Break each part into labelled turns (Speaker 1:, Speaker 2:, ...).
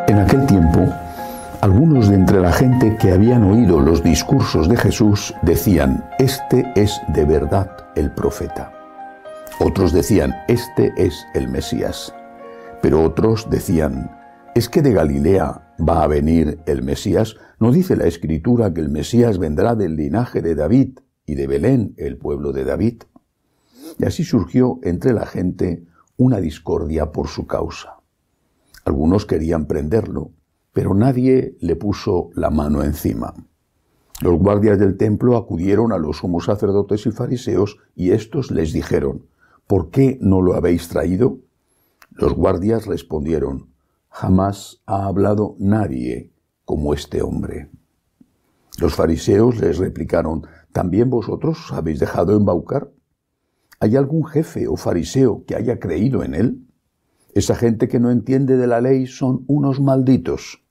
Speaker 1: En aquel tiempo, algunos de entre la gente que habían oído los discursos de Jesús decían: «Este es de verdad el profeta». Otros decían: «Este es el Mesías». Pero otros decían: «¿Es que de Galilea va a venir el Mesías? ¿No dice la Escritura que el Mesías vendrá del linaje de David y de Belén, el pueblo de David?». Y así surgió entre la gente una discordia por su causa. Algunos querían prenderlo, pero nadie le puso la mano encima. Los guardias del templo acudieron a los sumos sacerdotes y fariseos y estos les dijeron: «¿Por qué no lo habéis traído?». Los guardias respondieron: «Jamás ha hablado nadie como este hombre». Los fariseos les replicaron: «¿También vosotros os habéis dejado embaucar? ¿Hay algún jefe o fariseo que haya creído en él? Esa gente que no entiende de la ley son unos malditos».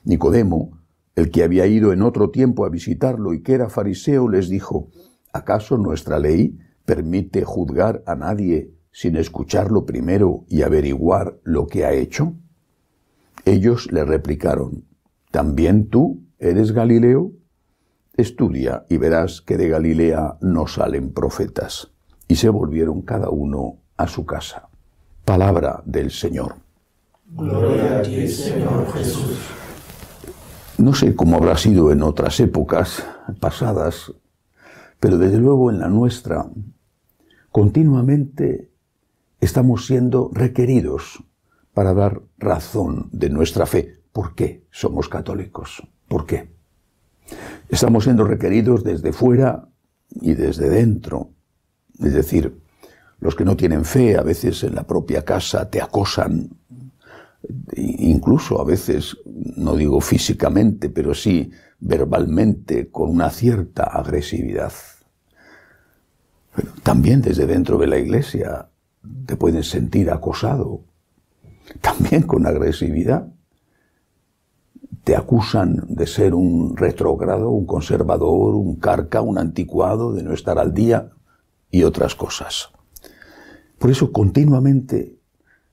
Speaker 1: Nicodemo, el que había ido en otro tiempo a visitarlo y que era fariseo, les dijo: «¿Acaso nuestra ley permite juzgar a nadie sin escucharlo primero y averiguar lo que ha hecho?». Ellos le replicaron: «¿También tú eres Galileo? Estudia y verás que de Galilea no salen profetas». Y se volvieron cada uno a su casa. Palabra del Señor.
Speaker 2: Gloria a ti, Señor Jesús.
Speaker 1: No sé cómo habrá sido en otras épocas pasadas, pero desde luego en la nuestra, continuamente estamos siendo requeridos para dar razón de nuestra fe. ¿Por qué somos católicos? ¿Por qué? Estamos siendo requeridos desde fuera y desde dentro. Es decir, los que no tienen fe a veces en la propia casa te acosan, incluso a veces, no digo físicamente, pero sí verbalmente, con una cierta agresividad. Pero también desde dentro de la iglesia te pueden sentir acosado, también con agresividad. Te acusan de ser un retrógrado, un conservador, un carca, un anticuado, de no estar al día y otras cosas. Por eso continuamente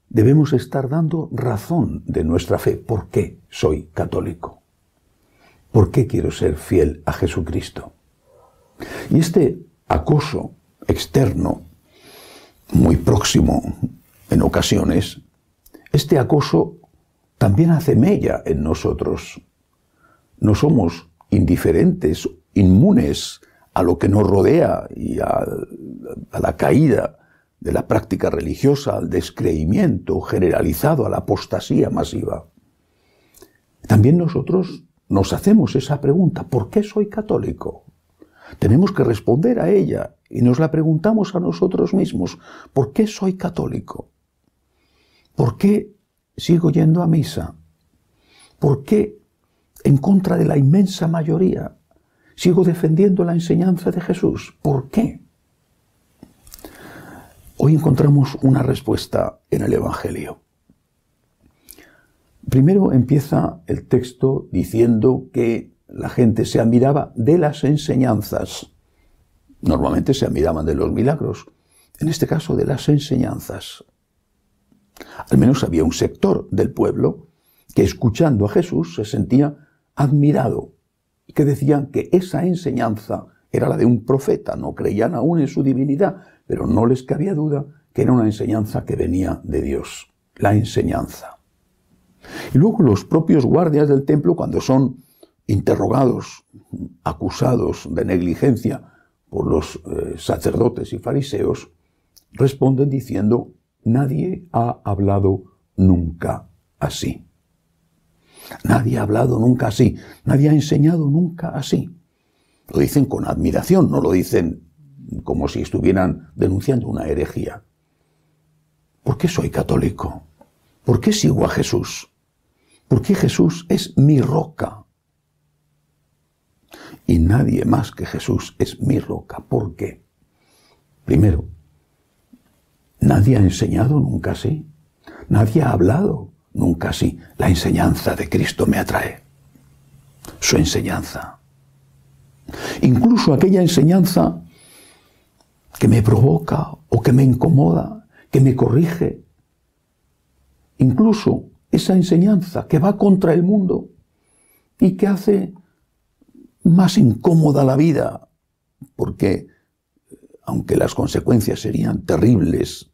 Speaker 1: debemos estar dando razón de nuestra fe. ¿Por qué soy católico? ¿Por qué quiero ser fiel a Jesucristo? Y este acoso externo, muy próximo en ocasiones, este acoso también hace mella en nosotros. No somos indiferentes, inmunes a lo que nos rodea y a la caída de la práctica religiosa, al descreimiento generalizado, a la apostasía masiva. También nosotros nos hacemos esa pregunta: ¿por qué soy católico? Tenemos que responder a ella y nos la preguntamos a nosotros mismos: ¿por qué soy católico? ¿Por qué sigo yendo a misa? ¿Por qué, en contra de la inmensa mayoría, sigo defendiendo la enseñanza de Jesús? ¿Por qué? Hoy encontramos una respuesta en el Evangelio. Primero empieza el texto diciendo que la gente se admiraba de las enseñanzas. Normalmente se admiraban de los milagros, en este caso de las enseñanzas. Al menos había un sector del pueblo que, escuchando a Jesús, se sentía admirado y que decían que esa enseñanza era la de un profeta. No creían aún en su divinidad, pero no les cabía duda que era una enseñanza que venía de Dios, la enseñanza. Y luego los propios guardias del templo, cuando son interrogados, acusados de negligencia por los sacerdotes y fariseos, responden diciendo: «Nadie ha hablado nunca así». Nadie ha hablado nunca así, nadie ha enseñado nunca así. Lo dicen con admiración, no lo dicen como si estuvieran denunciando una herejía. ¿Por qué soy católico? ¿Por qué sigo a Jesús? ¿Por qué Jesús es mi roca? Y nadie más que Jesús es mi roca. ¿Por qué? Primero, nadie ha enseñado nunca así. Nadie ha hablado nunca así. La enseñanza de Cristo me atrae. Su enseñanza. Incluso aquella enseñanza que me provoca o que me incomoda, que me corrige. Incluso esa enseñanza que va contra el mundo y que hace más incómoda la vida, porque aunque las consecuencias serían terribles,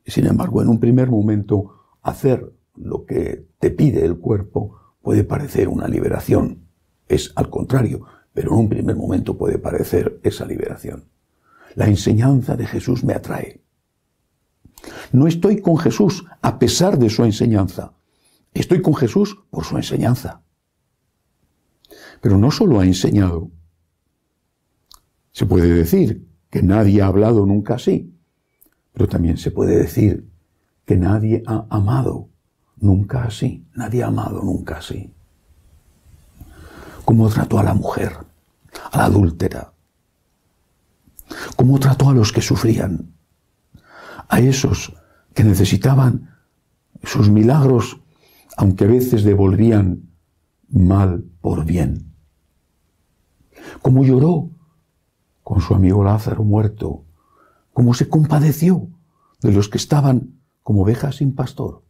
Speaker 1: sin embargo, en un primer momento, hacer lo que te pide el cuerpo puede parecer una liberación. Es al contrario, pero en un primer momento puede parecer esa liberación. La enseñanza de Jesús me atrae. No estoy con Jesús a pesar de su enseñanza. Estoy con Jesús por su enseñanza. Pero no solo ha enseñado. Se puede decir que nadie ha hablado nunca así, pero también se puede decir que nadie ha amado nunca así. Nadie ha amado nunca así. ¿Cómo trató a la mujer, a la adúltera? ¿Cómo trató a los que sufrían? A esos que necesitaban sus milagros, aunque a veces devolvían mal por bien. ¿Cómo lloró con su amigo Lázaro muerto? ¿Cómo se compadeció de los que estaban como ovejas sin pastor?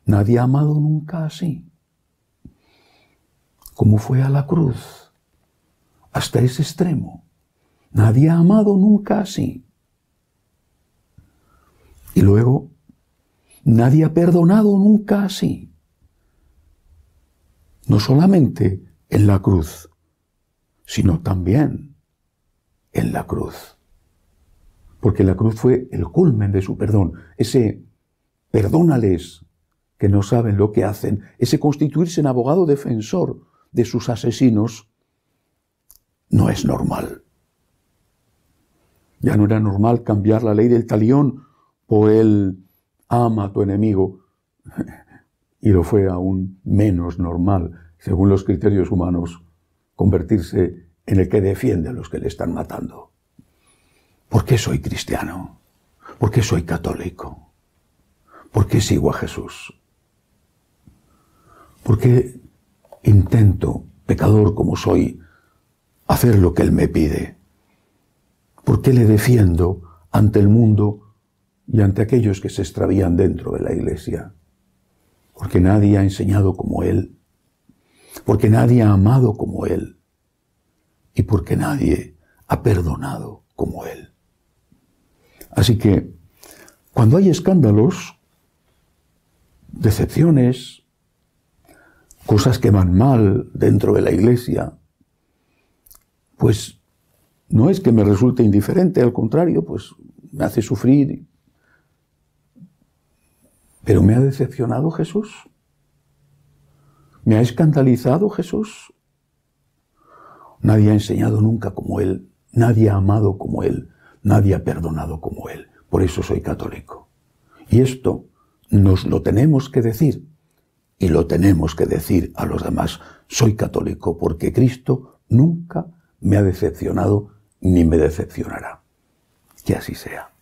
Speaker 1: Nadie ha amado nunca así. ¿Cómo fue a la cruz? Hasta ese extremo. Nadie ha amado nunca así. Y luego, nadie ha perdonado nunca así. No solamente en la cruz, sino también en la cruz. Porque la cruz fue el culmen de su perdón. Ese perdónales que no saben lo que hacen, ese constituirse en abogado defensor de sus asesinos, no es normal. Ya no era normal cambiar la ley del talión por el ama a tu enemigo, y lo fue aún menos normal, según los criterios humanos, convertirse en el que defiende a los que le están matando. ¿Por qué soy cristiano? ¿Por qué soy católico? ¿Por qué sigo a Jesús? ¿Por qué intento, pecador como soy, hacer lo que Él me pide? ¿Por qué le defiendo ante el mundo y ante aquellos que se extravían dentro de la iglesia? Porque nadie ha enseñado como Él, porque nadie ha amado como Él y porque nadie ha perdonado como Él. Así que, cuando hay escándalos, decepciones, cosas que van mal dentro de la iglesia, pues no es que me resulte indiferente, al contrario, pues me hace sufrir. ¿Pero me ha decepcionado Jesús? ¿Me ha escandalizado Jesús? Nadie ha enseñado nunca como Él, nadie ha amado como Él, nadie ha perdonado como Él. Por eso soy católico. Y esto nos lo tenemos que decir, y lo tenemos que decir a los demás. Soy católico porque Cristo nunca me ha decepcionado ni me decepcionará. Que así sea.